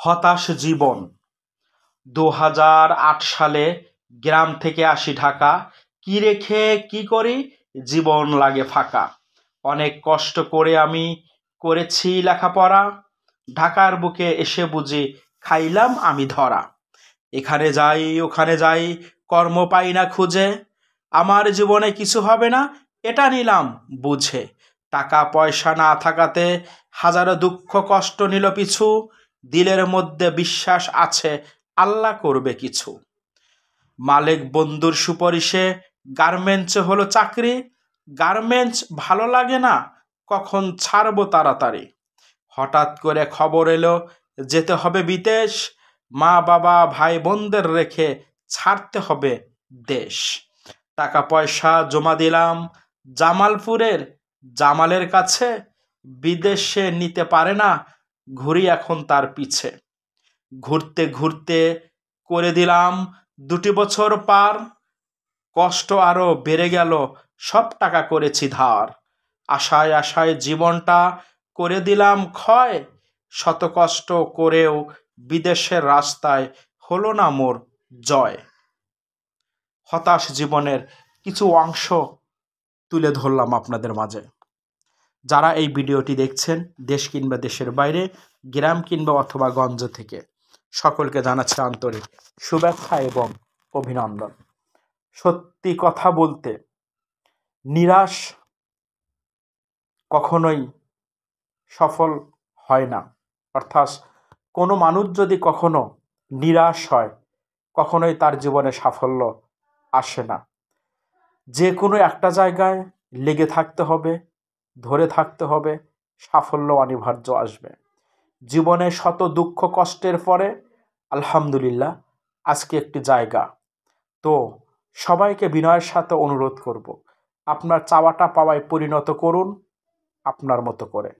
হতাশ জীবন। 2008 সালে গ্রাম থেকে আসি ঢাকা। কি রেখে কি করি, জীবন লাগে ফাঁকা। অনেক কষ্ট করে আমি করেছি লেখাপড়া। ঢাকার বুকে এসে বুঝি খাইলাম আমি ধরা। এখানে যাই ওখানে যাই, কর্ম পাই না খুঁজে। আমার জীবনে কিছু হবে না, এটা নিলাম বুঝে। টাকা পয়সা না থাকাতে হাজারো দুঃখ কষ্ট নিল পিছু। দিলের মধ্যে বিশ্বাস আছে আল্লাহ করবে কিছু। মালিক বন্ধুর সুপারিশে গার্মেন্টসে হলো চাকরি। গার্মেন্টস ভালো লাগে না, কখন ছাড়বো তাড়াতাড়ি। হঠাৎ করে খবর এলো যেতে হবে বিদেশ। মা বাবা ভাই বোনদের রেখে ছাড়তে হবে দেশ। টাকা পয়সা জমা দিলাম জামালপুরের জামালের কাছে। বিদেশে নিতে পারে না, ঘুরি এখন তার পিছে। ঘুরতে ঘুরতে করে দিলাম 2 বছর পার। কষ্ট আরো বেড়ে গেল, সব টাকা করেছি ধার। আশায় আশায় জীবনটা করে দিলাম ক্ষয়। শত কষ্ট করেও বিদেশের রাস্তায় হলো না মোর জয়। হতাশ জীবনের কিছু অংশ তুলে ধরলাম আপনাদের মাঝে। যারা এই ভিডিওটি দেখছেন দেশ কিংবা দেশের বাইরে, গ্রাম কিংবা অথবা গঞ্জ থেকে, সকলকে জানাচ্ছি আন্তরিক শুভেচ্ছা এবং অভিনন্দন। সত্যি কথা বলতে নিরাশ কখনোই সফল হয় না। অর্থাৎ কোনো মানুষ যদি কখনো নিরাশ হয়, কখনোই তার জীবনে সাফল্য আসে না। যে কোনো একটা জায়গায় লেগে থাকতে হবে, ধরে থাকতে হবে, সাফল্য অনিবার্য আসবে। জীবনে শত দুঃখ কষ্টের পরে আলহামদুলিল্লাহ আজকে একটি জায়গা। তো সবাইকে বিনয়ের সাথে অনুরোধ করব, আপনার চাওয়াটা পাওয়ায় পরিণত করুন আপনার মতো করে।